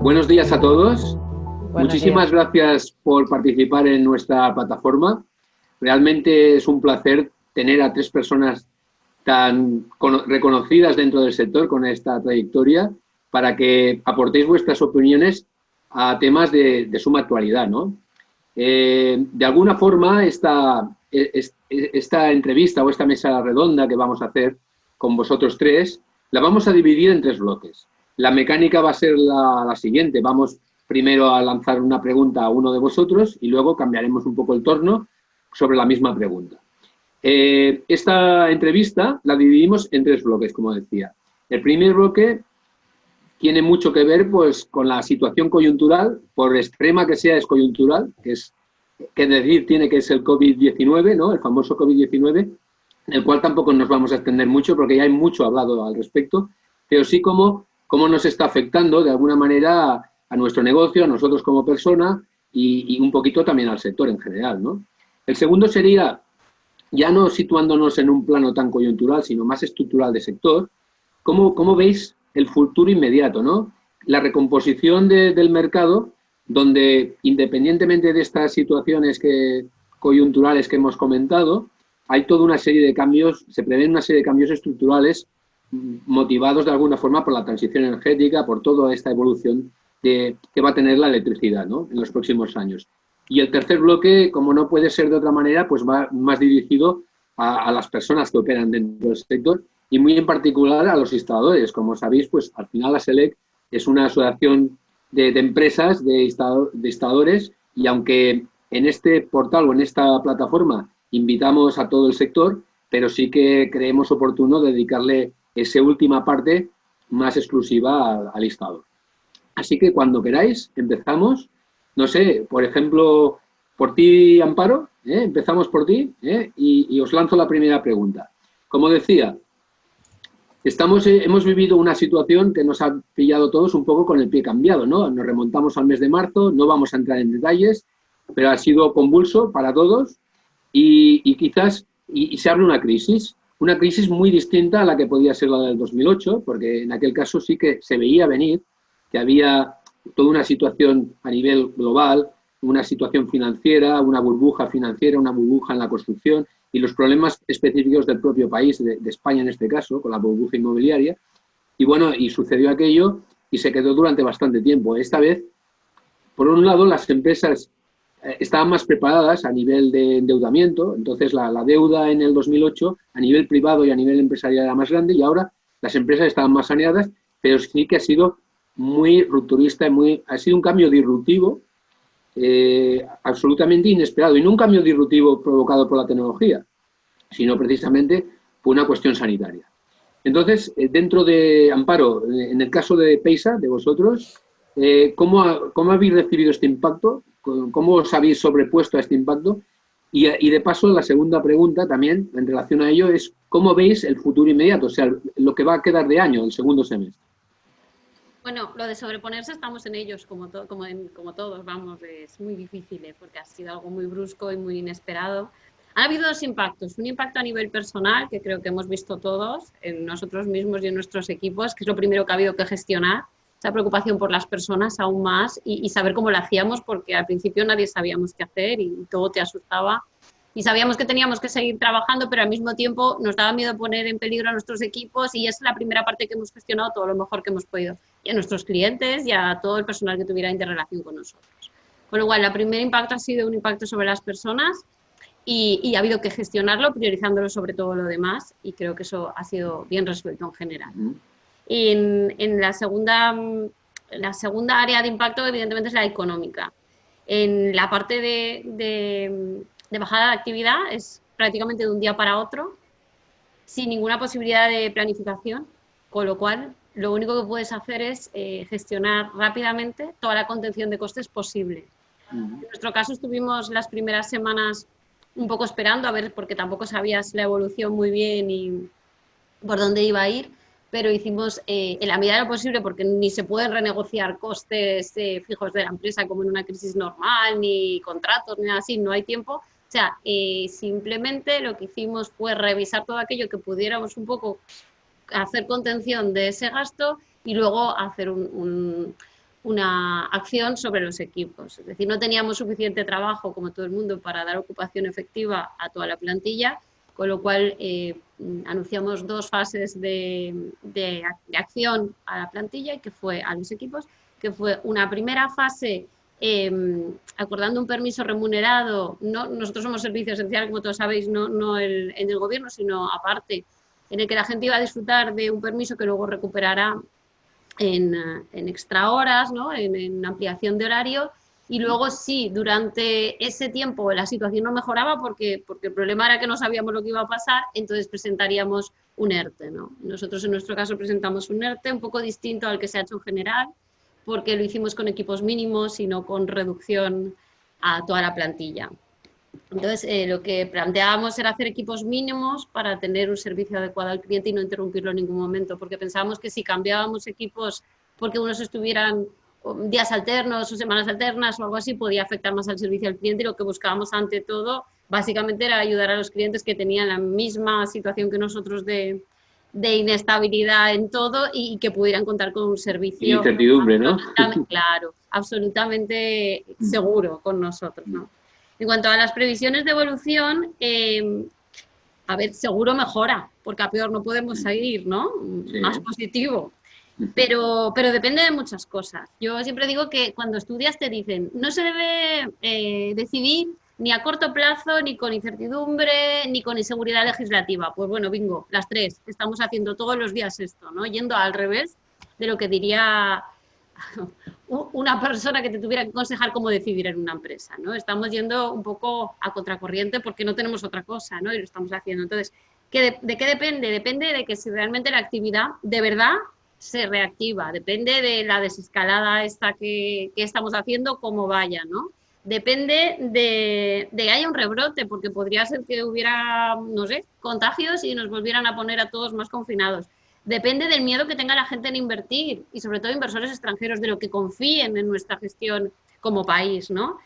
Buenos días a todos. Buenos Muchísimas días. gracias por participar en nuestra plataforma. Realmente es un placer tener a tres personas tan reconocidas dentro del sector con esta trayectoria para que aportéis vuestras opiniones a temas de suma actualidad, ¿no? De alguna forma, esta entrevista o esta mesa redonda que vamos a hacer con vosotros tres, la vamos a dividir en tres bloques. La mecánica va a ser la siguiente. Vamos primero a lanzar una pregunta a uno de vosotros y luego cambiaremos un poco el torno sobre la misma pregunta. Esta entrevista la dividimos en tres bloques, como decía. El primer bloque tiene mucho que ver pues, con la situación coyuntural, por extrema que sea, es coyuntural, que decir tiene que es el COVID-19, ¿no? El famoso COVID-19, en el cual tampoco nos vamos a extender mucho porque ya hay mucho hablado al respecto, pero sí cómo nos está afectando de alguna manera a nuestro negocio, a nosotros como persona y un poquito también al sector en general, ¿no? El segundo sería, ya no situándonos en un plano tan coyuntural, sino más estructural de sector, ¿cómo veis el futuro inmediato, ¿no? La recomposición del mercado, donde independientemente de estas situaciones coyunturales que hemos comentado, hay toda una serie de cambios, se prevén una serie de cambios estructurales motivados de alguna forma por la transición energética, por toda esta evolución que va a tener la electricidad, ¿no? En los próximos años. Y el tercer bloque, como no puede ser de otra manera, pues va más dirigido a las personas que operan dentro del sector y muy en particular a los instaladores. Como sabéis, pues al final la SELEC es una asociación de empresas, de instaladores, y aunque en este portal o en esta plataforma invitamos a todo el sector, pero sí que creemos oportuno dedicarle esa última parte más exclusiva al instalador. Así que cuando queráis, empezamos. No sé, por ejemplo, por ti, Amparo, empezamos por ti y os lanzo la primera pregunta. Como decía, hemos vivido una situación que nos ha pillado todos un poco con el pie cambiado, ¿no? Nos remontamos al mes de marzo, no vamos a entrar en detalles, pero ha sido convulso para todos y quizás se abre una crisis muy distinta a la que podía ser la del 2008, porque en aquel caso sí que se veía venir que había toda una situación a nivel global, una situación financiera, una burbuja financiera, una burbuja en la construcción y los problemas específicos del propio país, de España en este caso, con la burbuja inmobiliaria. Y bueno, y sucedió aquello y se quedó durante bastante tiempo. Esta vez, por un lado, las empresas estaban más preparadas a nivel de endeudamiento, entonces la deuda en el 2008 a nivel privado y a nivel empresarial era más grande y ahora las empresas estaban más saneadas, pero sí que ha sido muy rupturista, ha sido un cambio disruptivo absolutamente inesperado y no un cambio disruptivo provocado por la tecnología, sino precisamente por una cuestión sanitaria. Entonces, dentro de Amparo, en el caso de Peisa, de vosotros, ¿cómo habéis recibido este impacto? ¿Cómo os habéis sobrepuesto a este impacto? Y de paso, la segunda pregunta también en relación a ello es ¿cómo veis el futuro inmediato? O sea, lo que va a quedar de año, el segundo semestre. Bueno, lo de sobreponerse estamos en ellos, como todos, vamos, es muy difícil, porque ha sido algo muy brusco y muy inesperado. Ha habido dos impactos, un impacto a nivel personal, que creo que hemos visto todos, en nosotros mismos y en nuestros equipos, que es lo primero que ha habido que gestionar, esa preocupación por las personas aún más y saber cómo lo hacíamos, porque al principio nadie sabíamos qué hacer y todo te asustaba. Y sabíamos que teníamos que seguir trabajando, pero al mismo tiempo nos daba miedo poner en peligro a nuestros equipos y es la primera parte que hemos gestionado todo lo mejor que hemos podido. Y a nuestros clientes y a todo el personal que tuviera interrelación con nosotros. Con lo cual, el primer impacto ha sido un impacto sobre las personas y ha habido que gestionarlo, priorizándolo sobre todo lo demás y creo que eso ha sido bien resuelto en general. Y en la segunda área de impacto, evidentemente, es la económica. En la parte de bajada de actividad es prácticamente de un día para otro, sin ninguna posibilidad de planificación, con lo cual lo único que puedes hacer es gestionar rápidamente toda la contención de costes posible. En nuestro caso estuvimos las primeras semanas un poco esperando a ver, porque tampoco sabías la evolución muy bien y por dónde iba a ir, pero hicimos en la medida de lo posible, porque ni se pueden renegociar costes fijos de la empresa como en una crisis normal, ni contratos, ni nada así, no hay tiempo. O sea, simplemente lo que hicimos fue revisar todo aquello que pudiéramos un poco hacer contención de ese gasto y luego hacer una acción sobre los equipos. Es decir, no teníamos suficiente trabajo, como todo el mundo, para dar ocupación efectiva a toda la plantilla, con lo cual anunciamos 2 fases de acción a la plantilla, que fue a los equipos, que fue una primera fase acordando un permiso remunerado. Nosotros somos servicio esencial, como todos sabéis, no en el gobierno, sino aparte, en el que la gente iba a disfrutar de un permiso que luego recuperará en extra horas, ¿no? en ampliación de horario, y luego sí, durante ese tiempo la situación no mejoraba porque el problema era que no sabíamos lo que iba a pasar, entonces presentaríamos un ERTE, ¿no? Nosotros en nuestro caso presentamos un ERTE un poco distinto al que se ha hecho en general, porque lo hicimos con equipos mínimos y no con reducción a toda la plantilla. Entonces, lo que planteábamos era hacer equipos mínimos para tener un servicio adecuado al cliente y no interrumpirlo en ningún momento, porque pensábamos que si cambiábamos equipos porque unos estuvieran días alternos o semanas alternas o algo así, podía afectar más al servicio al cliente, y lo que buscábamos ante todo básicamente era ayudar a los clientes que tenían la misma situación que nosotros de inestabilidad en todo y que pudieran contar con un servicio incertidumbre, ¿no? claro, absolutamente seguro con nosotros, ¿no? En cuanto a las previsiones de evolución, a ver, seguro mejora, porque a peor no podemos seguir, ¿no? Sí. Más positivo. Pero depende de muchas cosas. Yo siempre digo que cuando estudias te dicen, no se debe decidir ni a corto plazo, ni con incertidumbre, ni con inseguridad legislativa. Pues bueno, bingo, las 3. Estamos haciendo todos los días esto, ¿no? Yendo al revés de lo que diría una persona que te tuviera que aconsejar cómo decidir en una empresa, ¿no? Estamos yendo un poco a contracorriente porque no tenemos otra cosa, ¿no? Y lo estamos haciendo. Entonces, ¿de qué depende? Depende de que si realmente la actividad de verdad se reactiva, depende de la desescalada esta que estamos haciendo, cómo vaya, ¿no? Depende de que haya un rebrote, porque podría ser que hubiera, no sé, contagios y nos volvieran a poner a todos más confinados. Depende del miedo que tenga la gente en invertir, y sobre todo inversores extranjeros, de lo que confíen en nuestra gestión como país, ¿no?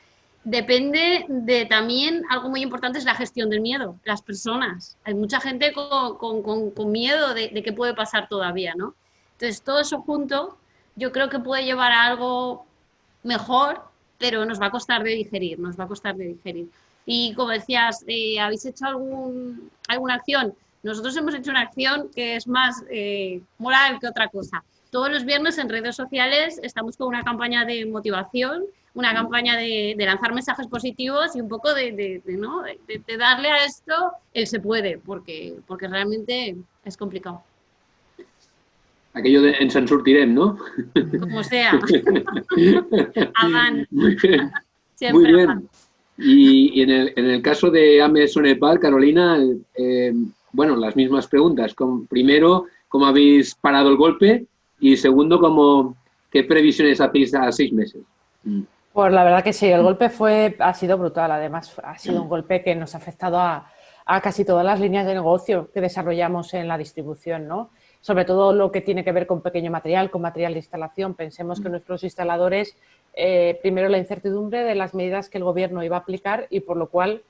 Depende de también, algo muy importante es la gestión del miedo, las personas. Hay mucha gente con miedo de qué puede pasar todavía, ¿no? Entonces, todo eso junto yo creo que puede llevar a algo mejor, pero nos va a costar de digerir, nos va a costar de digerir. Y como decías, ¿habéis hecho alguna acción? Nosotros hemos hecho una acción que es más moral que otra cosa. Todos los viernes en redes sociales estamos con una campaña de motivación, una campaña de lanzar mensajes positivos y un poco ¿no? de darle a esto el se puede, porque realmente es complicado. Aquello de en San Surtirem, ¿no? Como sea. Avant. Muy bien. Siempre Muy bien. avant. Y en el caso de AME Sonepal, Carolina, bueno, las mismas preguntas. Primero, ¿cómo habéis parado el golpe? Y segundo, ¿qué previsiones hacéis a 6 meses? Pues la verdad que sí, el golpe ha sido brutal. Además, ha sido un golpe que nos ha afectado a casi todas las líneas de negocio que desarrollamos en la distribución, ¿no? Sobre todo lo que tiene que ver con pequeño material, con material de instalación. Pensemos que nuestros instaladores, primero la incertidumbre de las medidas que el gobierno iba a aplicar y por lo cual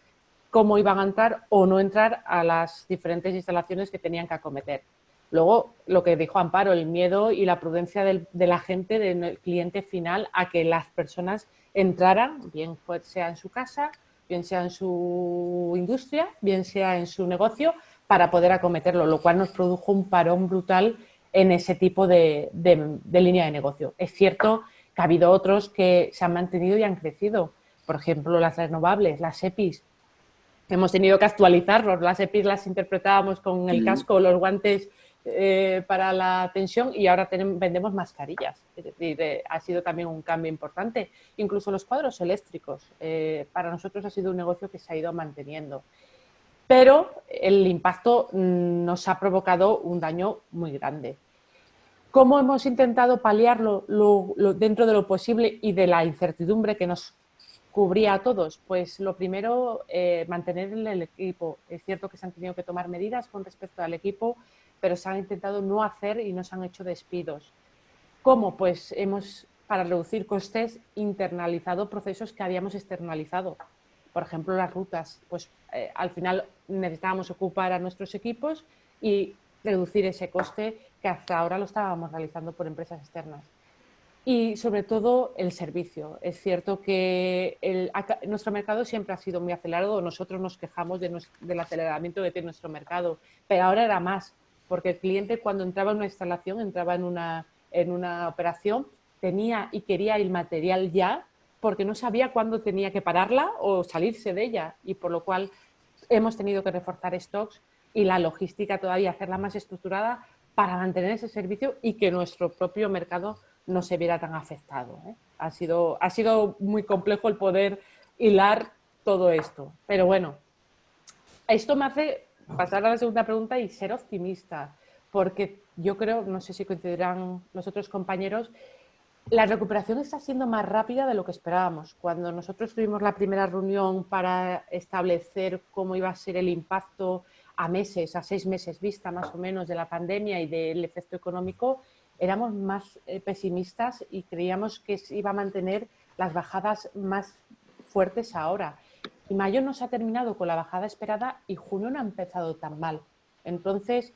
cómo iban a entrar o no entrar a las diferentes instalaciones que tenían que acometer. Luego, lo que dijo Amparo, el miedo y la prudencia de la gente, del cliente final, a que las personas entraran, bien sea en su casa, bien sea en su industria, bien sea en su negocio, para poder acometerlo, lo cual nos produjo un parón brutal en ese tipo de línea de negocio. Es cierto que ha habido otros que se han mantenido y han crecido. Por ejemplo, las renovables, las EPIs. Hemos tenido que actualizarlos. Las EPIs las interpretábamos con el casco o los guantes para la tensión y ahora vendemos mascarillas. Es decir, ha sido también un cambio importante. Incluso los cuadros eléctricos. Para nosotros ha sido un negocio que se ha ido manteniendo. Pero el impacto nos ha provocado un daño muy grande. ¿Cómo hemos intentado paliarlo dentro de lo posible y de la incertidumbre que nos cubría a todos? Pues lo primero, mantener el equipo. Es cierto que se han tenido que tomar medidas con respecto al equipo, pero se han intentado no hacer y no se han hecho despidos. ¿Cómo? Pues para reducir costes, internalizado procesos que habíamos externalizado. Por ejemplo, las rutas. Pues al final necesitábamos ocupar a nuestros equipos y reducir ese coste que hasta ahora lo estábamos realizando por empresas externas. y sobre todo el servicio. Es cierto que nuestro mercado siempre ha sido muy acelerado, nosotros nos quejamos del aceleramiento que tiene nuestro mercado, pero ahora era más, porque el cliente cuando entraba en una instalación, entraba en una operación, tenía y quería el material ya, porque no sabía cuándo tenía que pararla o salirse de ella, y por lo cual hemos tenido que reforzar stocks y la logística todavía, hacerla más estructurada para mantener ese servicio y que nuestro propio mercado no se viera tan afectado. Ha sido muy complejo el poder hilar todo esto. Pero bueno, esto me hace pasar a la segunda pregunta y ser optimista, porque yo creo, no sé si coincidirán los otros compañeros, la recuperación está siendo más rápida de lo que esperábamos. Cuando nosotros tuvimos la primera reunión para establecer cómo iba a ser el impacto a meses, a 6 meses vista más o menos de la pandemia y del efecto económico, éramos más pesimistas y creíamos que se iba a mantener las bajadas más fuertes ahora. Y mayo no se ha terminado con la bajada esperada y junio no ha empezado tan mal. Entonces,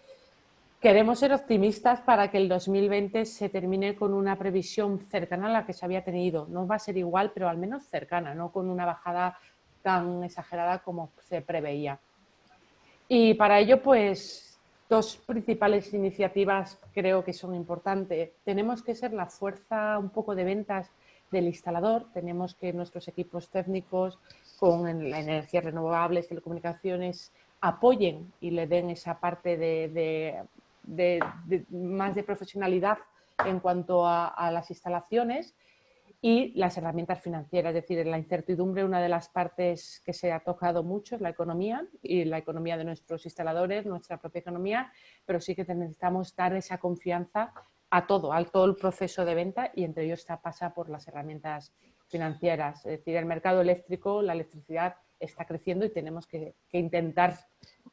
queremos ser optimistas para que el 2020 se termine con una previsión cercana a la que se había tenido. No va a ser igual, pero al menos cercana, no con una bajada tan exagerada como se preveía. Y para ello, pues, dos principales iniciativas creo que son importantes. Tenemos que ser la fuerza un poco de ventas del instalador, tenemos que nuestros equipos técnicos con la energías renovables, telecomunicaciones, apoyen y le den esa parte más de profesionalidad en cuanto a las instalaciones y las herramientas financieras. Es decir, en la incertidumbre una de las partes que se ha tocado mucho es la economía y la economía de nuestros instaladores, nuestra propia economía, pero sí que necesitamos dar esa confianza a todo el proceso de venta y entre ellos pasa por las herramientas financieras. Es decir, el mercado eléctrico, la electricidad está creciendo y tenemos que intentar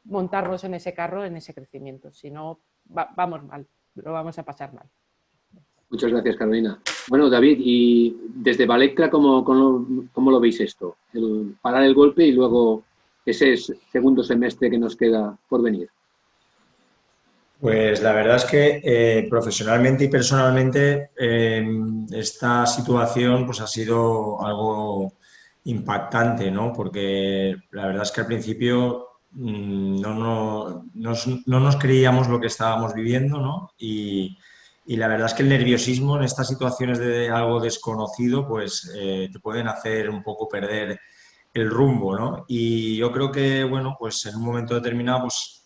montarnos en ese carro, en ese crecimiento. Si no, vamos mal, lo vamos a pasar mal. Muchas gracias, Carolina. Bueno, David, y desde Valectra, ¿cómo lo veis esto? Parar el golpe y luego ese segundo semestre que nos queda por venir. Pues la verdad es que profesionalmente y personalmente esta situación pues ha sido algo impactante, ¿no? Porque la verdad es que al principio no nos creíamos lo que estábamos viviendo, ¿no? Y la verdad es que el nerviosismo en estas situaciones de algo desconocido pues te pueden hacer un poco perder el rumbo, ¿no? Y yo creo que, bueno, pues en un momento determinado pues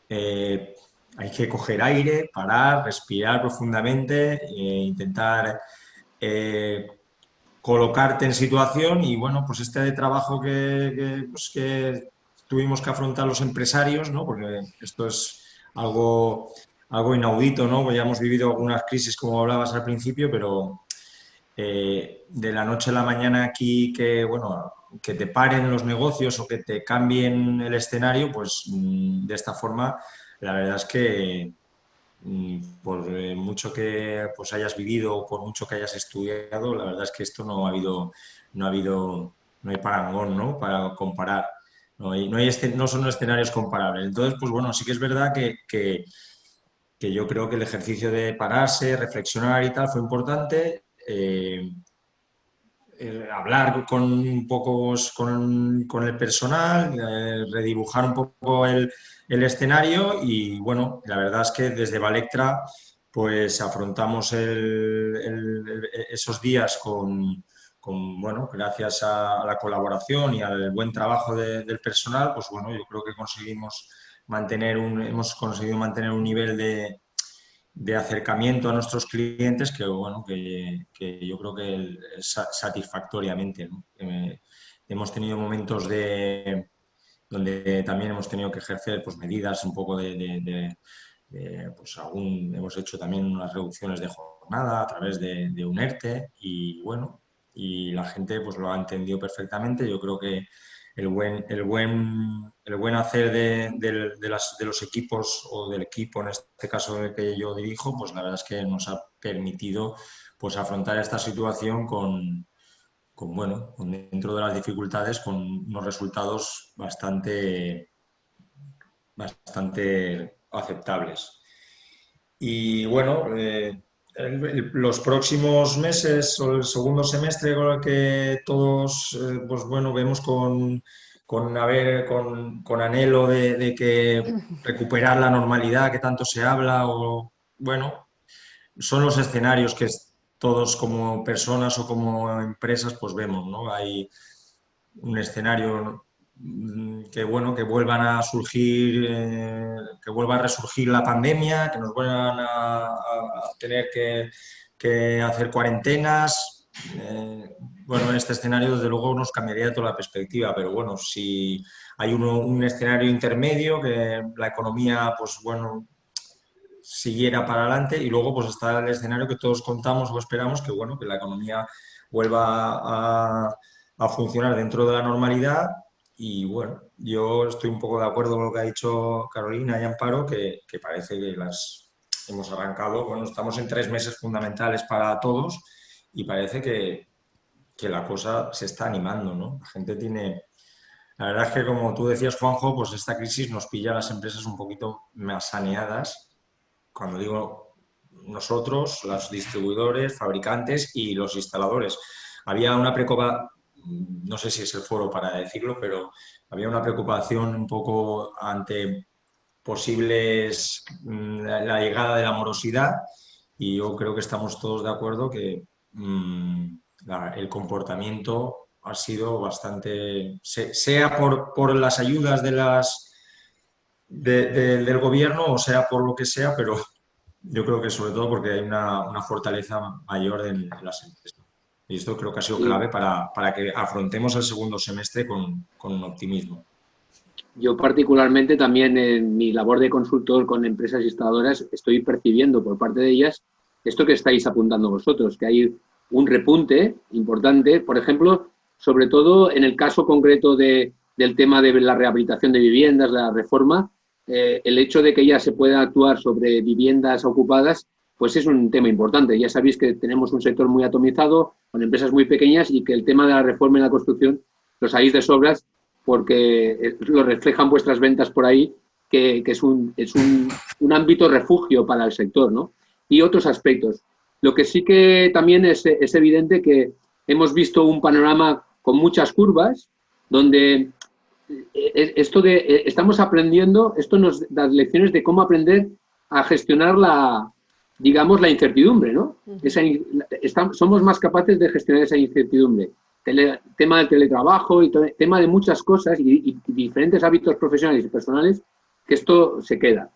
hay que coger aire, parar, respirar profundamente, intentar eh, colocarte en situación y bueno, pues este trabajo que tuvimos que afrontar los empresarios, ¿no? Porque esto es algo inaudito, ¿no? Pues ya hemos vivido algunas crisis, como hablabas al principio, pero de la noche a la mañana aquí bueno, que te paren los negocios o que te cambien el escenario, pues de esta forma, la verdad es que por mucho que pues hayas vivido o por mucho que hayas estudiado, la verdad es que esto no hay parangón, ¿no? Para comparar. No son escenarios comparables. Entonces, pues bueno, sí que es verdad que yo creo que el ejercicio de pararse, reflexionar y tal fue importante. Hablar con un poco con el personal, redibujar un poco el escenario y bueno, la verdad es que desde Valectra pues afrontamos esos días bueno, gracias a la colaboración y al buen trabajo del personal, pues bueno, yo creo que hemos conseguido mantener un nivel de acercamiento a nuestros clientes que, bueno, que yo creo que es satisfactoriamente, ¿no? Hemos tenido momentos donde también hemos tenido que ejercer pues, medidas un poco pues hemos hecho también unas reducciones de jornada a través de un ERTE y bueno, y la gente pues lo ha entendido perfectamente. Yo creo que el buen hacer de los equipos o del equipo, en este caso el que yo dirijo, pues la verdad es que nos ha permitido pues afrontar esta situación bueno, dentro de las dificultades, con unos resultados bastante aceptables. Y bueno, los próximos meses o el segundo semestre con el que todos, pues bueno, vemos con anhelo de que recuperar la normalidad que tanto se habla o, bueno, son los escenarios que todos como personas o como empresas pues vemos, ¿no? Hay un escenario que, bueno, que vuelvan a surgir, que vuelva a resurgir la pandemia, que nos vuelvan a tener que hacer cuarentenas. Bueno, en este escenario desde luego nos cambiaría toda la perspectiva, pero bueno, si hay un escenario intermedio, que la economía, pues bueno, siguiera para adelante, y luego pues está el escenario que todos contamos o esperamos, que bueno, que la economía vuelva a funcionar dentro de la normalidad. Y bueno, yo estoy un poco de acuerdo con lo que ha dicho Carolina y Amparo, que parece que las hemos arrancado. Bueno, estamos en 3 meses fundamentales para todos y parece que la cosa se está animando, ¿no? La gente tiene... La verdad es que, como tú decías, Juanjo, pues esta crisis nos pilla a las empresas un poquito más saneadas. Cuando digo nosotros, los distribuidores, fabricantes y los instaladores. Había una preocupación, no sé si es el foro para decirlo, pero había una preocupación un poco ante posibles, la llegada de la morosidad, y yo creo que estamos todos de acuerdo que el comportamiento ha sido bastante, sea por las ayudas del gobierno o sea por lo que sea, pero yo creo que sobre todo porque hay una fortaleza mayor en las empresas. Y esto creo que ha sido Sí. clave para que afrontemos el segundo semestre con optimismo. Yo particularmente también en mi labor de consultor con empresas instaladoras estoy percibiendo por parte de ellas esto que estáis apuntando vosotros, que hay un repunte importante, por ejemplo, sobre todo en el caso concreto del tema de la rehabilitación de viviendas, la reforma, el hecho de que ya se pueda actuar sobre viviendas ocupadas, pues es un tema importante. Ya sabéis que tenemos un sector muy atomizado, con empresas muy pequeñas, y que el tema de la reforma en la construcción lo sabéis de sobras, porque lo reflejan vuestras ventas por ahí, que es un ámbito refugio para el sector, ¿no? Y otros aspectos. Lo que sí que también es evidente que hemos visto un panorama con muchas curvas, donde estamos aprendiendo, esto nos da lecciones de cómo aprender a gestionar digamos, la incertidumbre, ¿no? Somos más capaces de gestionar esa incertidumbre. Tema del teletrabajo y tema de muchas cosas y diferentes hábitos profesionales y personales, que esto se queda.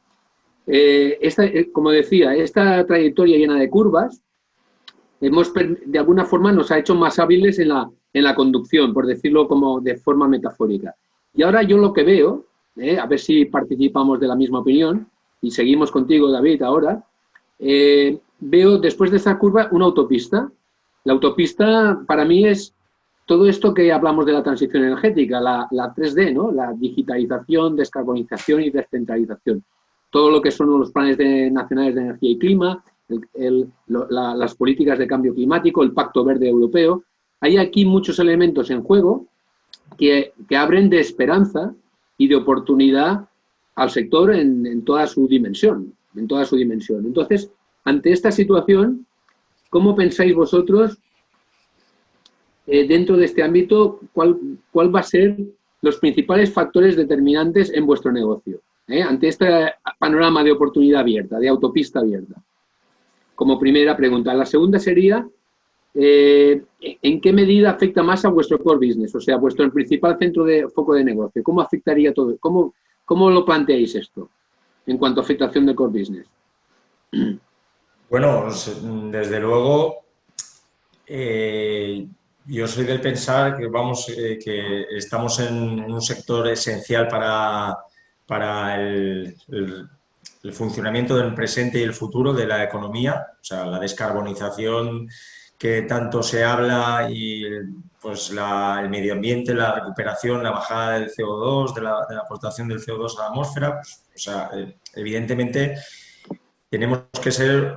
Como decía, esta trayectoria llena de curvas, de alguna forma nos ha hecho más hábiles en la conducción, por decirlo como de forma metafórica. Y ahora yo lo que veo, a ver si participamos de la misma opinión, y seguimos contigo, David, ahora, veo después de esta curva una autopista. La autopista para mí es todo esto que hablamos de la transición energética, la 3D, ¿no? La digitalización, descarbonización y descentralización. Todo lo que son los planes nacionales de energía y clima, las políticas de cambio climático, el Pacto Verde Europeo. Hay aquí muchos elementos en juego que abren de esperanza y de oportunidad al sector en toda su dimensión. Entonces, ante esta situación, ¿cómo pensáis vosotros, dentro de este ámbito, cuál va a ser los principales factores determinantes en vuestro negocio? Ante este panorama de oportunidad abierta, de autopista abierta. Como primera pregunta. La segunda sería, ¿en qué medida afecta más a vuestro core business? O sea, vuestro principal foco de negocio. ¿Cómo afectaría todo? ¿Cómo lo planteáis esto en cuanto a afectación de core business? Bueno, desde luego, yo soy del pensar que estamos en un sector esencial para el funcionamiento del presente y el futuro de la economía, o sea, la descarbonización que tanto se habla y pues el medio ambiente, la recuperación, la bajada del CO2, de la aportación del CO2 a la atmósfera, pues, o sea, evidentemente tenemos que ser,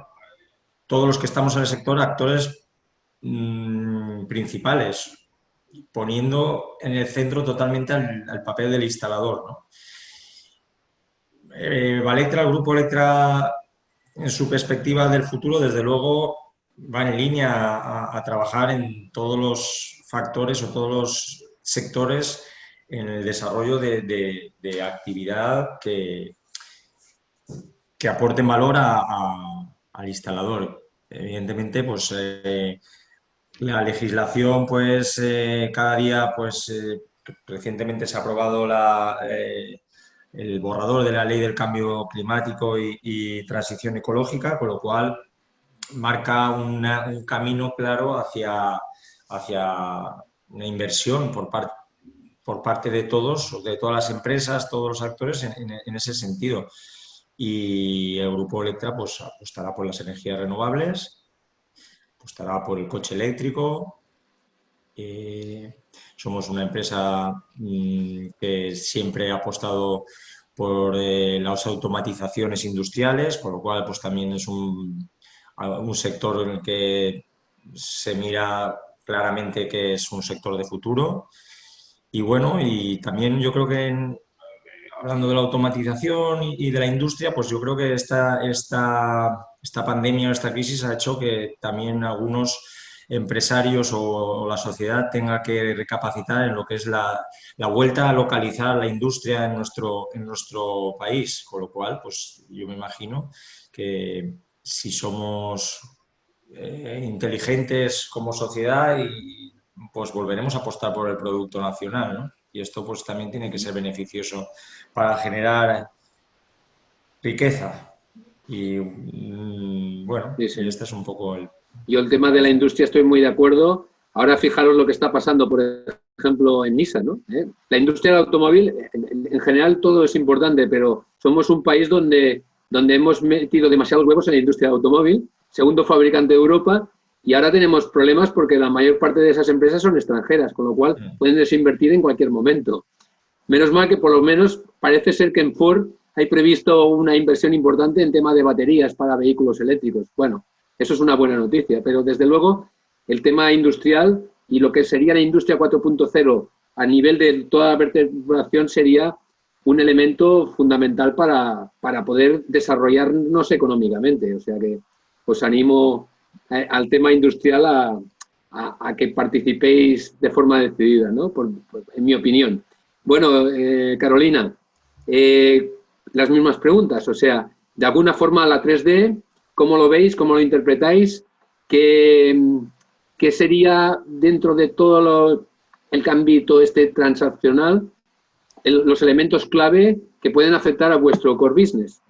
todos los que estamos en el sector, actores principales, poniendo en el centro totalmente al papel del instalador, ¿no? Valectra, el grupo Electra, en su perspectiva del futuro, desde luego, va en línea a trabajar en todos los factores o todos los sectores en el desarrollo de actividad que aporten valor al instalador. Evidentemente, pues la legislación, pues cada día, pues recientemente se ha aprobado el borrador de la Ley del Cambio Climático y Transición Ecológica, con lo cual marca un camino claro hacia una inversión por parte de todos, de todas las empresas, todos los actores en ese sentido. Y el Grupo Electra pues apostará por las energías renovables, apostará por el coche eléctrico. Somos una empresa que siempre ha apostado por las automatizaciones industriales, con lo cual pues también es un sector en el que se mira claramente que es un sector de futuro. Y bueno, y también yo creo que hablando de la automatización y de la industria, pues yo creo que esta pandemia o esta crisis ha hecho que también algunos empresarios o la sociedad tenga que recapacitar en lo que es la vuelta a localizar la industria en nuestro país, con lo cual, pues yo me imagino que si somos inteligentes como sociedad, pues volveremos a apostar por el producto nacional, ¿no? Y esto pues también tiene que ser beneficioso para generar riqueza. Y bueno, Sí, sí. y este es un poco el... Yo el tema de la industria estoy muy de acuerdo. Ahora fijaros lo que está pasando, por ejemplo, en Nissan, ¿no? La industria del automóvil, en general todo es importante, pero somos un país donde hemos metido demasiados huevos en la industria del automóvil, segundo fabricante de Europa, y ahora tenemos problemas porque la mayor parte de esas empresas son extranjeras, con lo cual pueden desinvertir en cualquier momento. Menos mal que por lo menos parece ser que en Ford hay previsto una inversión importante en tema de baterías para vehículos eléctricos. Bueno, eso es una buena noticia, pero desde luego el tema industrial y lo que sería la industria 4.0 a nivel de toda la vertebración sería un elemento fundamental para poder desarrollarnos económicamente. O sea que os animo al tema industrial a que participéis de forma decidida, ¿no? En mi opinión. Bueno, Carolina, las mismas preguntas. O sea, de alguna forma la 3D, ¿cómo lo veis? ¿Cómo lo interpretáis? ¿Qué sería dentro de todo el ámbito transaccional los elementos clave que pueden afectar a vuestro core business?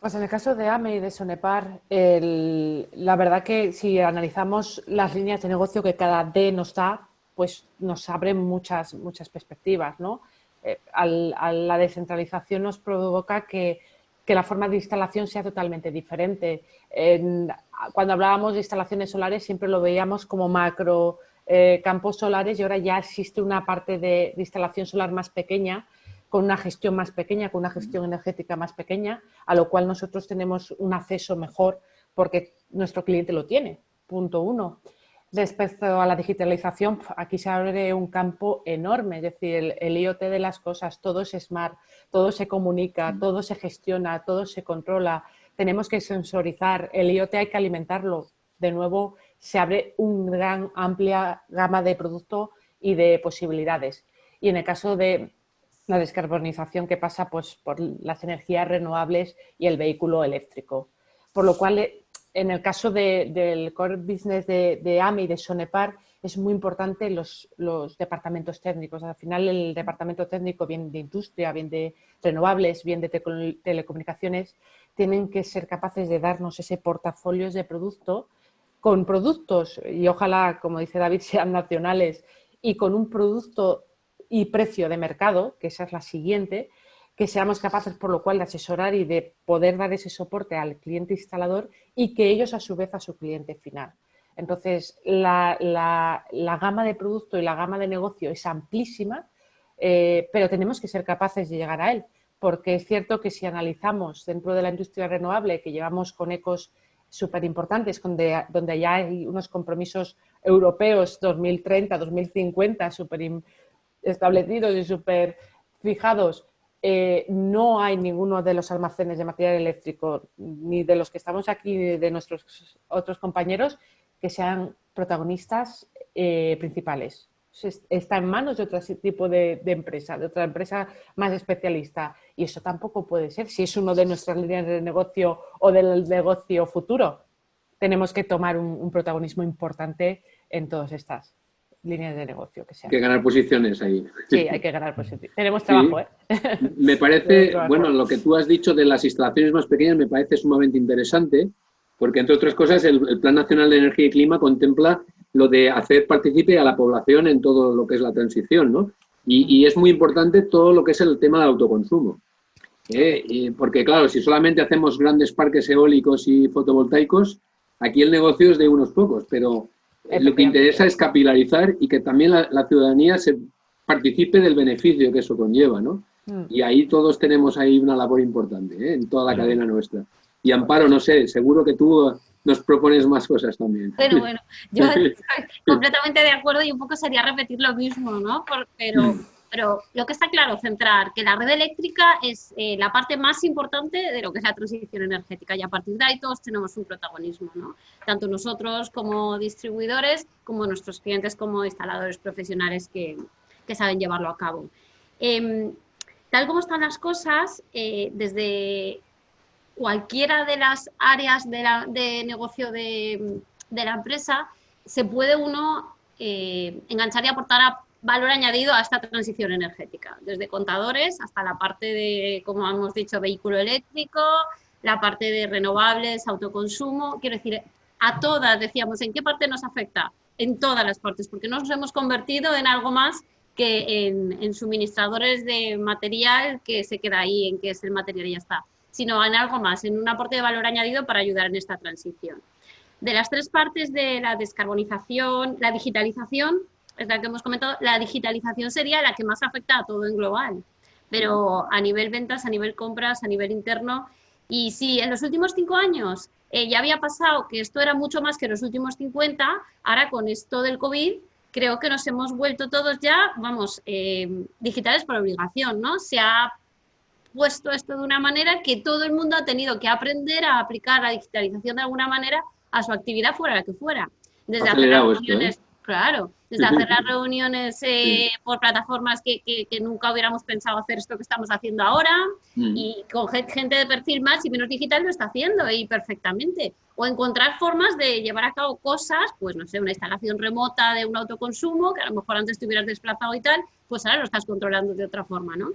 Pues en el caso de AME y de Sonepar, la verdad que si analizamos las líneas de negocio que cada D nos da, pues nos abren muchas perspectivas, ¿no? La descentralización nos provoca que la forma de instalación sea totalmente diferente. Cuando hablábamos de instalaciones solares siempre lo veíamos como macro campos solares y ahora ya existe una parte de instalación solar más pequeña, con una gestión más pequeña, con una gestión energética más pequeña, a lo cual nosotros tenemos un acceso mejor porque nuestro cliente lo tiene, punto uno. Respecto a la digitalización, aquí se abre un campo enorme, es decir, el IoT de las cosas, todo es smart, todo se comunica, todo se gestiona, todo se controla, tenemos que sensorizar, el IoT hay que alimentarlo. De nuevo, se abre una gran, amplia gama de productos y de posibilidades. Y en el caso de la descarbonización que pasa pues, por las energías renovables y el vehículo eléctrico. Por lo cual, en el caso del core business de AME y de Sonepar, es muy importante los departamentos técnicos. Al final, el departamento técnico, bien de industria, bien de renovables, bien de telecomunicaciones, tienen que ser capaces de darnos ese portafolio de producto con productos, y ojalá, como dice David, sean nacionales, y con un producto y precio de mercado, que esa es la siguiente, que seamos capaces, por lo cual, de asesorar y de poder dar ese soporte al cliente instalador y que ellos, a su vez, a su cliente final. Entonces, la gama de producto y la gama de negocio es amplísima, pero tenemos que ser capaces de llegar a él, porque es cierto que si analizamos dentro de la industria renovable, que llevamos con ecos súper importantes, donde ya hay unos compromisos europeos 2030, 2050, súper establecidos y súper fijados, no hay ninguno de los almacenes de material eléctrico, ni de los que estamos aquí, ni de nuestros otros compañeros, que sean protagonistas principales. Está en manos de otro tipo de empresa, de otra empresa más especialista. Y eso tampoco puede ser. Si es uno de nuestras líneas de negocio o del negocio futuro, tenemos que tomar un protagonismo importante en todas estas líneas de negocio que sean. Hay que ganar posiciones ahí. Sí, hay que ganar posiciones. Tenemos trabajo, sí. Me parece, bueno, lo que tú has dicho de las instalaciones más pequeñas me parece sumamente interesante, porque entre otras cosas el Plan Nacional de Energía y Clima contempla lo de hacer partícipe a la población en todo lo que es la transición, ¿no? Y es muy importante todo lo que es el tema del autoconsumo. Porque, claro, si solamente hacemos grandes parques eólicos y fotovoltaicos, aquí el negocio es de unos pocos, pero lo que interesa es capilarizar y que también la ciudadanía se participe del beneficio que eso conlleva, ¿no? Y ahí todos tenemos ahí una labor importante, en toda la cadena nuestra. Y Amparo, no sé, seguro que tú nos propones más cosas también. Bueno, yo estoy completamente de acuerdo y un poco sería repetir lo mismo, ¿no? Pero lo que está claro, centrar que la red eléctrica es la parte más importante de lo que es la transición energética y a partir de ahí todos tenemos un protagonismo, ¿no? Tanto nosotros como distribuidores, como nuestros clientes como instaladores profesionales que saben llevarlo a cabo. Tal como están las cosas, desde cualquiera de las áreas de negocio de la empresa, se puede uno enganchar y aportar valor añadido a esta transición energética, desde contadores hasta la parte de, como hemos dicho, vehículo eléctrico, la parte de renovables, autoconsumo. Quiero decir, a todas, decíamos, ¿en qué parte nos afecta? En todas las partes, porque nos hemos convertido en algo más que en suministradores de material que se queda ahí, en que es el material y ya está, sino en algo más, en un aporte de valor añadido para ayudar en esta transición. De las tres partes de la descarbonización, la digitalización, es la que hemos comentado, la digitalización sería la que más afecta a todo en global, pero a nivel ventas, a nivel compras, a nivel interno. Y si en los últimos 5 años ya había pasado que esto era mucho más que los últimos 50, ahora con esto del COVID, creo que nos hemos vuelto todos ya, vamos, digitales por obligación, ¿no? Se ha puesto esto de una manera que todo el mundo ha tenido que aprender a aplicar la digitalización de alguna manera a su actividad fuera la que fuera. Desde hacer las reuniones, claro, desde hacer las reuniones por plataformas que nunca hubiéramos pensado hacer esto que estamos haciendo ahora, y con gente de perfil más y menos digital lo está haciendo y perfectamente. O encontrar formas de llevar a cabo cosas, pues no sé, una instalación remota de un autoconsumo, que a lo mejor antes te hubieras desplazado y tal, pues ahora lo estás controlando de otra forma, ¿no?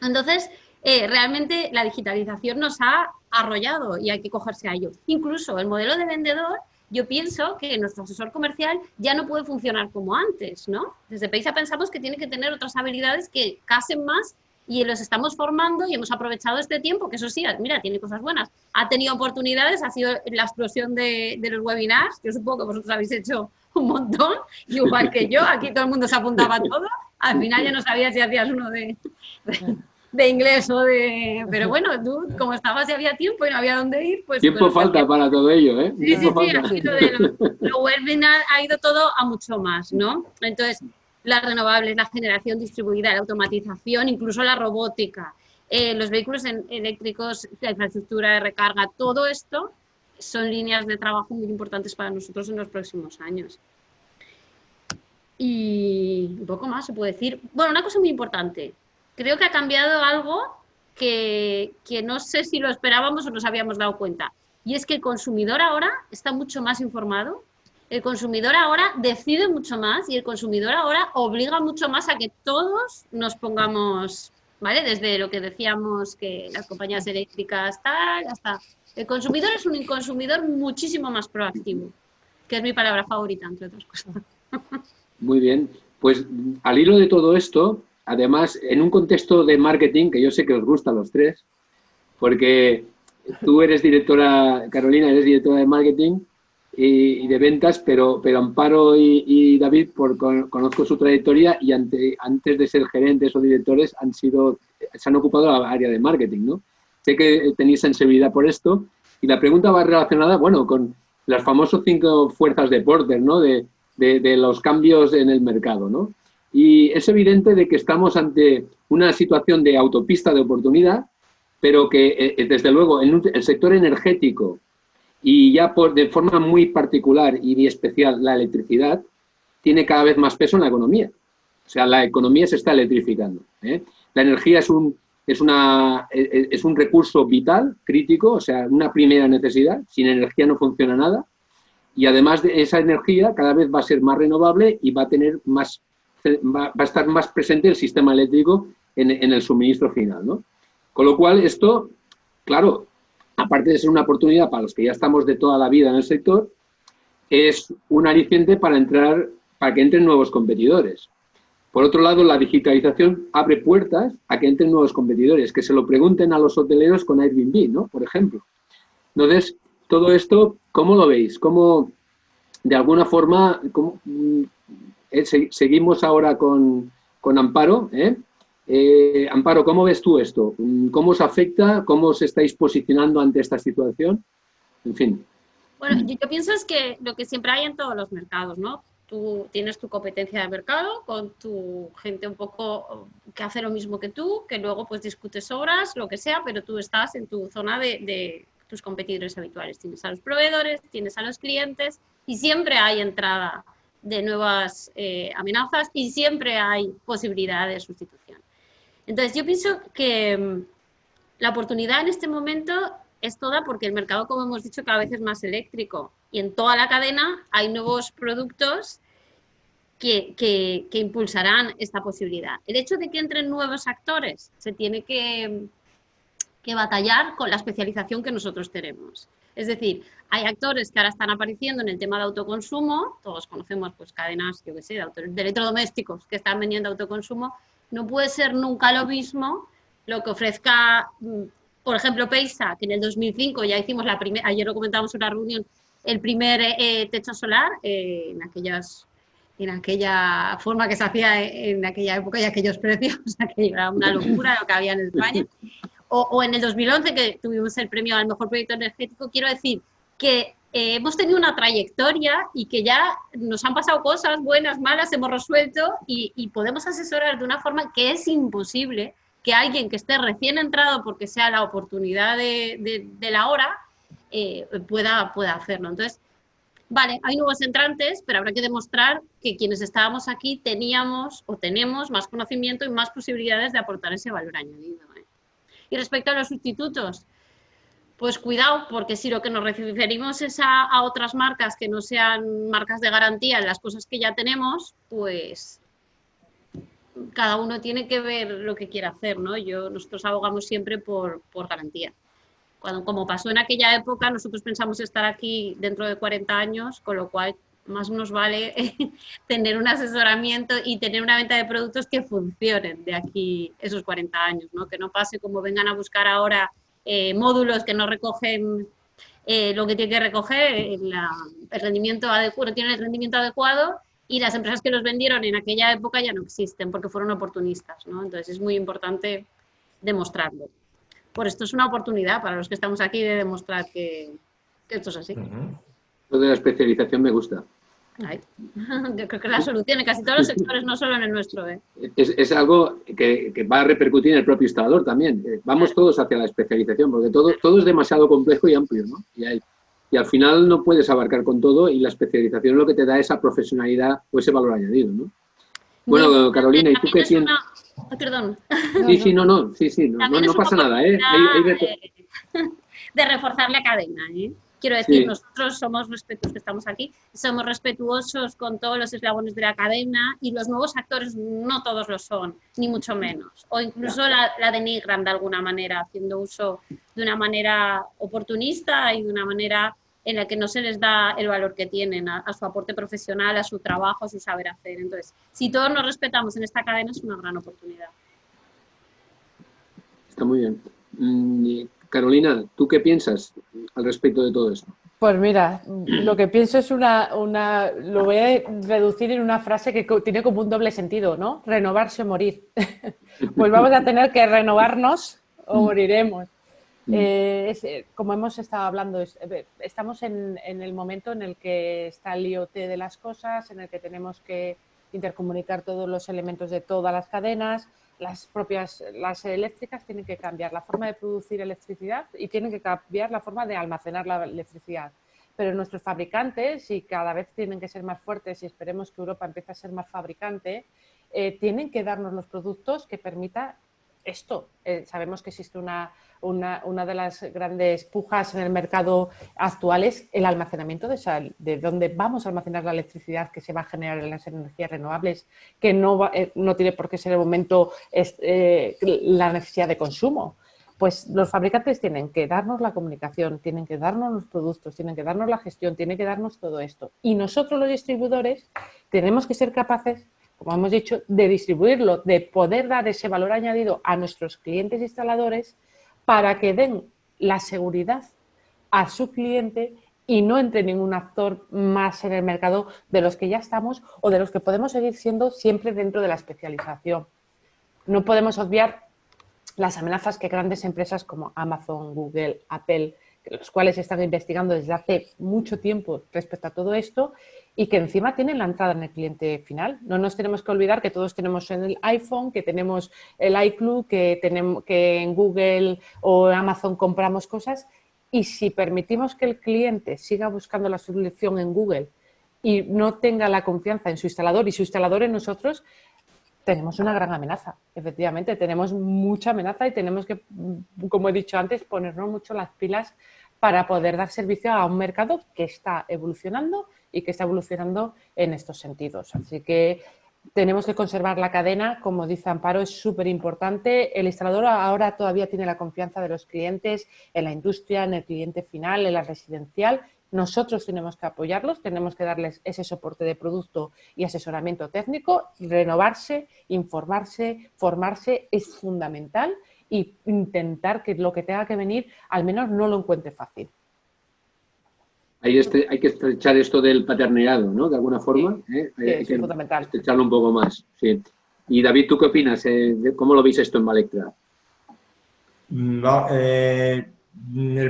Entonces, realmente la digitalización nos ha arrollado y hay que cogerse a ello. Incluso el modelo de vendedor, yo pienso que nuestro asesor comercial ya no puede funcionar como antes, ¿no? Desde Peisa pensamos que tiene que tener otras habilidades que casen más y los estamos formando y hemos aprovechado este tiempo, que eso sí, mira, tiene cosas buenas. Ha tenido oportunidades, ha sido la explosión de los webinars, yo supongo que vosotros habéis hecho un montón, igual que yo, aquí todo el mundo se apuntaba a todo, al final ya no sabías si hacías uno de inglés o de... Pero bueno, tú, como estabas y había tiempo y no había dónde ir, pues... Tiempo falta para todo ello, ¿eh? Sí, aquí lo webinar ha ido todo a mucho más, ¿no? Entonces, las renovables, la generación distribuida, la automatización, incluso la robótica, los vehículos eléctricos, la infraestructura de recarga, todo esto son líneas de trabajo muy importantes para nosotros en los próximos años. Y un poco más se puede decir. Bueno, una cosa muy importante. Creo que ha cambiado algo que no sé si lo esperábamos o nos habíamos dado cuenta. Y es que el consumidor ahora está mucho más informado, el consumidor ahora decide mucho más y el consumidor ahora obliga mucho más a que todos nos pongamos, ¿vale? Desde lo que decíamos que las compañías eléctricas tal, hasta... El consumidor es un consumidor muchísimo más proactivo, que es mi palabra favorita, entre otras cosas. Muy bien. Pues al hilo de todo esto... Además, en un contexto de marketing, que yo sé que os gusta a los tres, porque tú eres directora, Carolina, eres directora de marketing y de ventas, pero Amparo y David, conozco su trayectoria y antes de ser gerentes o directores se han ocupado de la área de marketing, ¿no? Sé que tenéis sensibilidad por esto y la pregunta va relacionada, bueno, con las famosas 5 fuerzas de Porter, ¿no? De los cambios en el mercado, ¿no? Y es evidente de que estamos ante una situación de autopista de oportunidad, pero que, desde luego, en el sector energético y ya de forma muy particular y especial la electricidad, tiene cada vez más peso en la economía. O sea, la economía se está electrificando, ¿eh? La energía es un recurso vital, crítico, o sea, una primera necesidad. Sin energía no funciona nada. Y además de esa energía, cada vez va a ser más renovable y va a estar más presente el sistema eléctrico en el suministro final, ¿no? Con lo cual, esto, claro, aparte de ser una oportunidad para los que ya estamos de toda la vida en el sector, es un aliciente para que entren nuevos competidores. Por otro lado, la digitalización abre puertas a que entren nuevos competidores, que se lo pregunten a los hoteleros con Airbnb, ¿no? Por ejemplo. Entonces, todo esto, ¿cómo lo veis? ¿Cómo, de alguna forma, seguimos ahora con Amparo? Amparo, ¿cómo ves tú esto? ¿Cómo os afecta? ¿Cómo os estáis posicionando ante esta situación? En fin. Bueno, yo pienso es que lo que siempre hay en todos los mercados, ¿no? Tú tienes tu competencia de mercado con tu gente un poco que hace lo mismo que tú, que luego pues discutes obras, lo que sea, pero tú estás en tu zona de tus competidores habituales. Tienes a los proveedores, tienes a los clientes y siempre hay entrada de nuevas amenazas y siempre hay posibilidad de sustitución. Entonces, yo pienso que la oportunidad en este momento es toda porque el mercado, como hemos dicho, cada vez es más eléctrico y en toda la cadena hay nuevos productos que impulsarán esta posibilidad. El hecho de que entren nuevos actores se tiene que batallar con la especialización que nosotros tenemos. Es decir, hay actores que ahora están apareciendo en el tema de autoconsumo, todos conocemos pues cadenas, yo qué sé, de electrodomésticos que están vendiendo autoconsumo, no puede ser nunca lo mismo lo que ofrezca, por ejemplo, Peisa, que en el 2005 ya hicimos ayer lo comentábamos en una reunión, el primer techo solar en aquella forma que se hacía en aquella época y aquellos precios, o sea, que era una locura lo que había en España. O en el 2011, que tuvimos el premio al mejor proyecto energético, quiero decir que hemos tenido una trayectoria y que ya nos han pasado cosas buenas, malas, hemos resuelto y podemos asesorar de una forma que es imposible que alguien que esté recién entrado, porque sea la oportunidad de la hora, pueda hacerlo. Entonces, vale, hay nuevos entrantes, pero habrá que demostrar que quienes estábamos aquí teníamos o tenemos más conocimiento y más posibilidades de aportar ese valor añadido. Y respecto a los sustitutos, pues cuidado, porque si lo que nos referimos es a otras marcas que no sean marcas de garantía en las cosas que ya tenemos, pues cada uno tiene que ver lo que quiere hacer, ¿no? Nosotros abogamos siempre por garantía. Como pasó en aquella época, nosotros pensamos estar aquí dentro de 40 años, con lo cual más nos vale tener un asesoramiento y tener una venta de productos que funcionen de aquí esos 40 años, ¿no? Que no pase como vengan a buscar ahora módulos que no recogen lo que tiene que recoger, el rendimiento adecuado, no tienen el rendimiento adecuado y las empresas que los vendieron en aquella época ya no existen porque fueron oportunistas, ¿no? Entonces es muy importante demostrarlo. Por esto es una oportunidad para los que estamos aquí de demostrar que esto es así. Lo de la especialización me gusta. Ay, yo creo que es la solución en casi todos los sectores, no solo en el nuestro. Es algo que va a repercutir en el propio instalador también. Vamos todos hacia la especialización, porque todo es demasiado complejo y amplio, ¿no? Y al final no puedes abarcar con todo y la especialización lo que te da esa profesionalidad o ese valor añadido, ¿no? Bueno, Carolina, ¿y tú qué tienes? Perdón. Sí, no pasa nada, ¿eh? De reforzar la cadena, ¿eh? Quiero decir, Sí. Nosotros somos respetuosos, que estamos aquí, somos respetuosos con todos los eslabones de la cadena y los nuevos actores no todos lo son, ni mucho menos. O incluso la denigran de alguna manera, haciendo uso de una manera oportunista y de una manera en la que no se les da el valor que tienen a su aporte profesional, a su trabajo, a su saber hacer. Entonces, si todos nos respetamos en esta cadena, es una gran oportunidad. Está muy bien. Carolina, ¿tú qué piensas al respecto de todo esto? Pues mira, lo que pienso es lo voy a reducir en una frase que tiene como un doble sentido, ¿no? Renovarse o morir. Pues vamos a tener que renovarnos o moriremos. Como hemos estado hablando, estamos en el momento en el que está el IoT de las cosas, en el que tenemos que intercomunicar todos los elementos de todas las cadenas. Las eléctricas tienen que cambiar la forma de producir electricidad y tienen que cambiar la forma de almacenar la electricidad. Pero nuestros fabricantes, y cada vez tienen que ser más fuertes y esperemos que Europa empiece a ser más fabricante, tienen que darnos los productos que permita esto. Sabemos que existe una de las grandes pujas en el mercado actual es el almacenamiento de dónde vamos a almacenar la electricidad que se va a generar en las energías renovables, que no tiene por qué ser el momento la necesidad de consumo. Pues los fabricantes tienen que darnos la comunicación, tienen que darnos los productos, tienen que darnos la gestión, tienen que darnos todo esto. Y nosotros los distribuidores tenemos que ser capaces, como hemos dicho, de distribuirlo, de poder dar ese valor añadido a nuestros clientes instaladores para que den la seguridad a su cliente y no entre ningún actor más en el mercado de los que ya estamos o de los que podemos seguir siendo siempre dentro de la especialización. No podemos obviar las amenazas que grandes empresas como Amazon, Google, Apple, los cuales están investigando desde hace mucho tiempo respecto a todo esto y que encima tienen la entrada en el cliente final. No nos tenemos que olvidar que todos tenemos en el iPhone, que tenemos el iCloud, que en Google o Amazon compramos cosas y si permitimos que el cliente siga buscando la solución en Google y no tenga la confianza en su instalador y su instalador en nosotros, tenemos una gran amenaza, efectivamente, tenemos mucha amenaza y tenemos que, como he dicho antes, ponernos mucho las pilas para poder dar servicio a un mercado que está evolucionando y que está evolucionando en estos sentidos. Así que tenemos que conservar la cadena, como dice Amparo, es súper importante. El instalador ahora todavía tiene la confianza de los clientes en la industria, en el cliente final, en la residencial. Nosotros tenemos que apoyarlos, tenemos que darles ese soporte de producto y asesoramiento técnico, renovarse, informarse, formarse es fundamental y intentar que lo que tenga que venir al menos no lo encuentre fácil. Hay que estrechar esto del paternidad, ¿no? De alguna forma. Sí, hay que fundamental. estrecharlo un poco más. Sí. Y David, ¿tú qué opinas? ¿Cómo lo veis esto en Valectra? El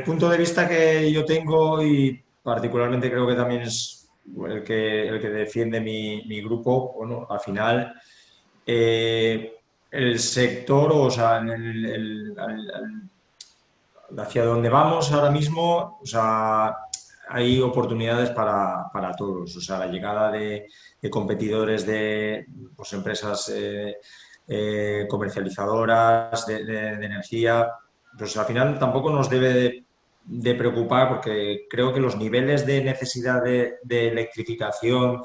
punto de vista que yo tengo y particularmente creo que también es el que defiende mi grupo, bueno, al final el sector, o sea, hacia donde vamos ahora mismo, o sea, hay oportunidades para todos, o sea, la llegada de competidores de pues, empresas comercializadoras de energía, pues al final tampoco nos debe de preocupar porque creo que los niveles de necesidad de electrificación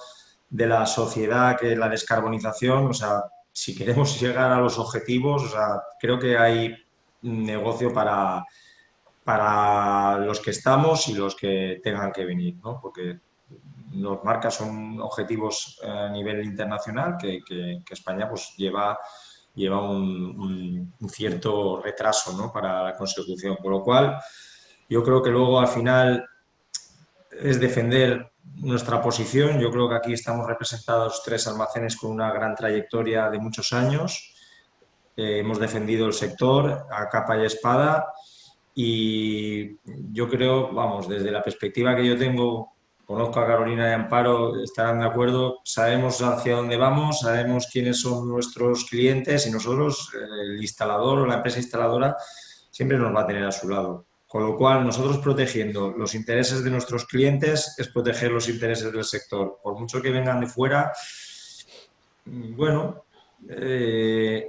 de la sociedad, que la descarbonización, o sea, si queremos llegar a los objetivos, o sea, creo que hay negocio para los que estamos y los que tengan que venir, ¿no? Porque nos marca son objetivos a nivel internacional que España pues lleva un cierto retraso, ¿no? Para la consecución. Por lo cual, yo creo que luego al final es defender nuestra posición. Yo creo que aquí estamos representados 3 almacenes con una gran trayectoria de muchos años. Hemos defendido el sector a capa y espada y yo creo, vamos, desde la perspectiva que yo tengo, conozco a Carolina y Amparo, estarán de acuerdo, sabemos hacia dónde vamos, sabemos quiénes son nuestros clientes y nosotros, el instalador o la empresa instaladora, siempre nos va a tener a su lado. Con lo cual, nosotros protegiendo los intereses de nuestros clientes es proteger los intereses del sector. Por mucho que vengan de fuera, bueno,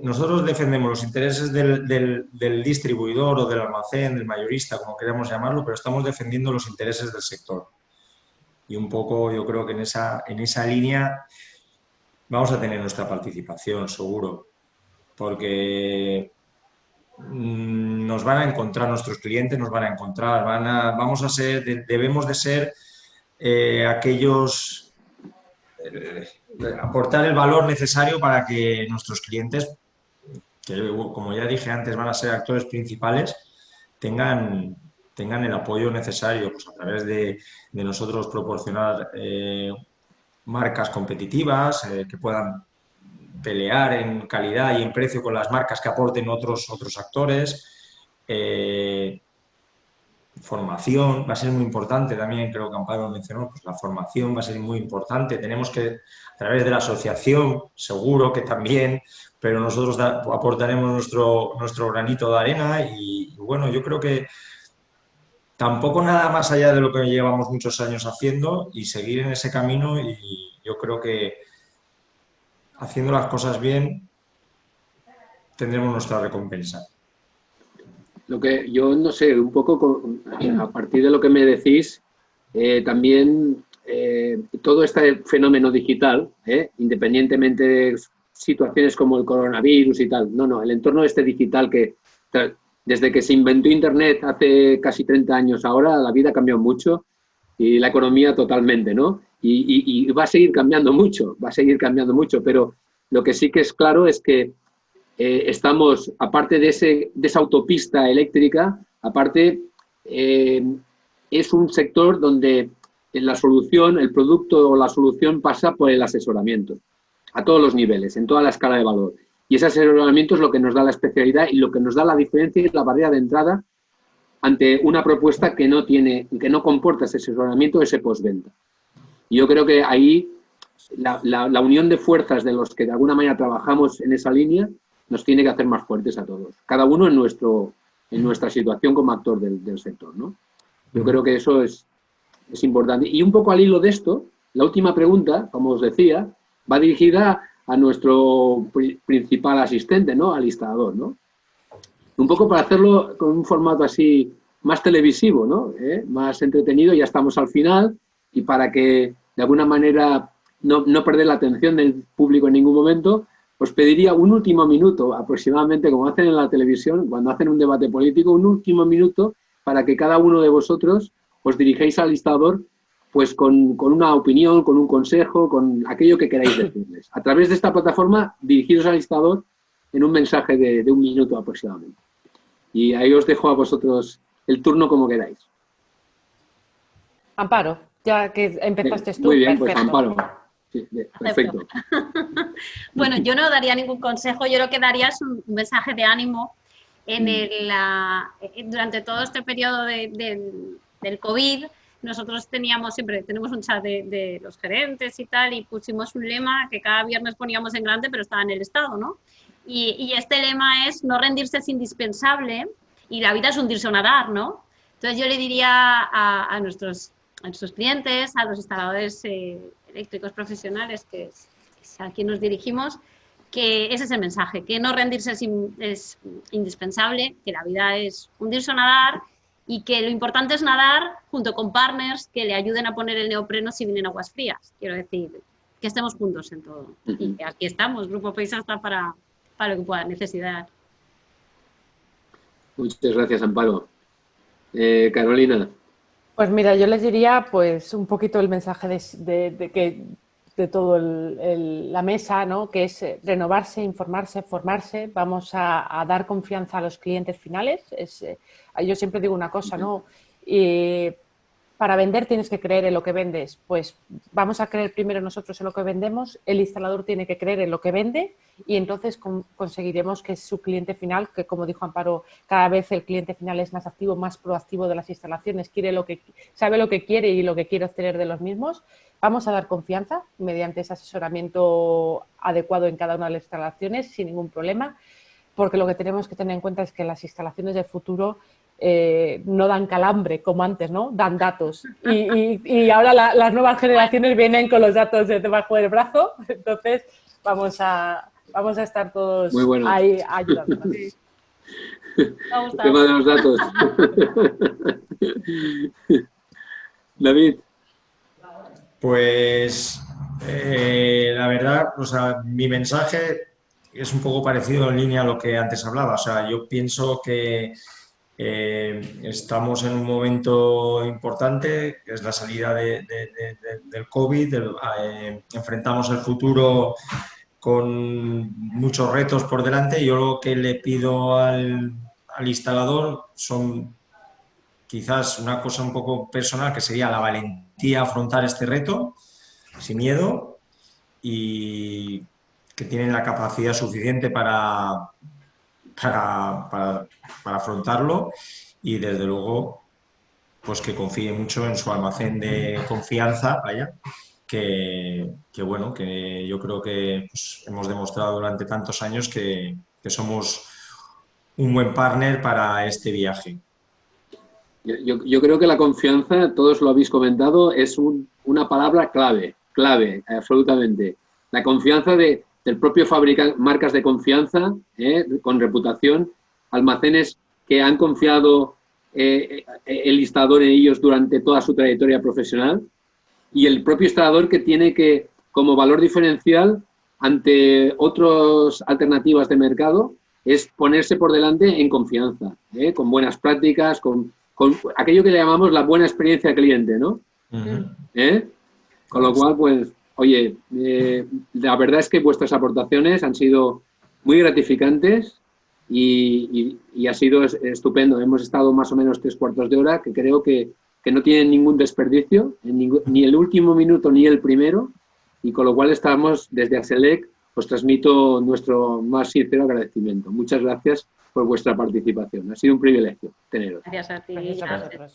nosotros defendemos los intereses del distribuidor o del almacén, del mayorista, como queramos llamarlo, pero estamos defendiendo los intereses del sector. Y un poco yo creo que en esa línea vamos a tener nuestra participación, seguro, porque nos van a encontrar nuestros clientes, nos van a encontrar, vamos a ser, debemos de ser aquellos, aportar el valor necesario para que nuestros clientes, que como ya dije antes van a ser actores principales, tengan el apoyo necesario, pues a través de nosotros proporcionar marcas competitivas que puedan pelear en calidad y en precio con las marcas que aporten otros actores. Formación va a ser muy importante también, creo que Amparo mencionó, pues la formación va a ser muy importante. Tenemos que, a través de la asociación, seguro que también, pero nosotros aportaremos nuestro granito de arena y bueno, yo creo que tampoco nada más allá de lo que llevamos muchos años haciendo y seguir en ese camino y yo creo que haciendo las cosas bien tendremos nuestra recompensa. Lo que yo no sé, un poco a partir de lo que me decís, también todo este fenómeno digital, independientemente de situaciones como el coronavirus y tal, no, el entorno este digital que desde que se inventó Internet hace casi 30 años ahora, la vida ha cambiado mucho y la economía totalmente, ¿no? Y va a seguir cambiando mucho, pero lo que sí que es claro es que estamos, aparte de esa autopista eléctrica, aparte es un sector donde la solución, el producto o la solución pasa por el asesoramiento, a todos los niveles, en toda la escala de valor. Y ese asesoramiento es lo que nos da la especialidad y lo que nos da la diferencia y la barrera de entrada ante una propuesta que no comporta ese asesoramiento, ese postventa. Y yo creo que ahí la unión de fuerzas de los que de alguna manera trabajamos en esa línea nos tiene que hacer más fuertes a todos, cada uno en nuestra situación como actor del sector, ¿no? Yo creo que eso es importante. Y un poco al hilo de esto, la última pregunta, como os decía, va dirigida a nuestro principal asistente, ¿no? Al listador, ¿no? Un poco para hacerlo con un formato así más televisivo, ¿no? Más entretenido, ya estamos al final, y para que de alguna manera no perder la atención del público en ningún momento, os pediría un último minuto, aproximadamente, como hacen en la televisión, cuando hacen un debate político, un último minuto para que cada uno de vosotros os dirijáis al listador pues con una opinión, con un consejo, con aquello que queráis decirles. A través de esta plataforma, dirigiros al listador en un mensaje de un minuto aproximadamente. Y ahí os dejo a vosotros el turno como queráis. Amparo, ya que empezaste tú. Muy bien, perfecto. pues Amparo. Sí, perfecto. Bueno, yo no daría ningún consejo, yo lo que daría es un mensaje de ánimo durante todo este periodo del COVID. Nosotros tenemos un chat de los gerentes y tal, y pusimos un lema que cada viernes poníamos en grande, pero estaba en el estado, ¿no? Y este lema es: no rendirse es indispensable y la vida es hundirse o nadar, ¿no? Entonces yo le diría a nuestros clientes, a los instaladores eléctricos profesionales, que es a quien nos dirigimos, que ese es el mensaje, que no rendirse es indispensable, que la vida es hundirse o nadar, y que lo importante es nadar junto con partners que le ayuden a poner el neopreno si vienen aguas frías. Quiero decir, que estemos juntos en todo. Y que aquí estamos, Grupo Peisa está para lo que pueda necesitar. Muchas gracias, Amparo. Carolina. Pues mira, yo les diría pues un poquito el mensaje de todo la mesa, ¿no? Que es renovarse, informarse, formarse. Vamos a dar confianza a los clientes finales. Yo siempre digo una cosa, ¿no? Para vender tienes que creer en lo que vendes. Pues vamos a creer primero nosotros en lo que vendemos, el instalador tiene que creer en lo que vende y entonces conseguiremos que su cliente final, que como dijo Amparo, cada vez el cliente final es más activo, más proactivo de las instalaciones, sabe lo que quiere y lo que quiere obtener de los mismos. Vamos a dar confianza mediante ese asesoramiento adecuado en cada una de las instalaciones sin ningún problema, porque lo que tenemos que tener en cuenta es que las instalaciones del futuro no dan calambre como antes, ¿no? Dan datos. Y ahora las nuevas generaciones vienen con los datos debajo del brazo, entonces vamos a estar todos ahí ayudándonos. Sí. El tema de los datos. David. Pues la verdad, o sea, mi mensaje es un poco parecido en línea a lo que antes hablaba. O sea, yo pienso que estamos en un momento importante, que es la salida del COVID, enfrentamos el futuro con muchos retos por delante. Yo lo que le pido al instalador son quizás una cosa un poco personal, que sería la valentía a afrontar este reto sin miedo y que tienen la capacidad suficiente para afrontarlo y desde luego pues que confíe mucho en su almacén de confianza, vaya, que bueno, que yo creo que pues, hemos demostrado durante tantos años que somos un buen partner para este viaje. Yo creo que la confianza, todos lo habéis comentado, es una palabra clave, absolutamente. La confianza del propio fabricante, marcas de confianza, con reputación, almacenes que han confiado el instalador en ellos durante toda su trayectoria profesional, y el propio instalador que tiene que, como valor diferencial ante otras alternativas de mercado, es ponerse por delante en confianza, con buenas prácticas, con aquello que le llamamos la buena experiencia cliente, ¿no? Con lo cual, pues, oye, la verdad es que vuestras aportaciones han sido muy gratificantes y ha sido estupendo. Hemos estado más o menos 3/4 de hora, que creo que no tienen ningún desperdicio, ni el último minuto ni el primero, y con lo cual estamos, desde Axelec, os transmito nuestro más sincero agradecimiento. Muchas gracias por vuestra participación. Ha sido un privilegio teneros. Gracias a ti. Gracias a vosotros.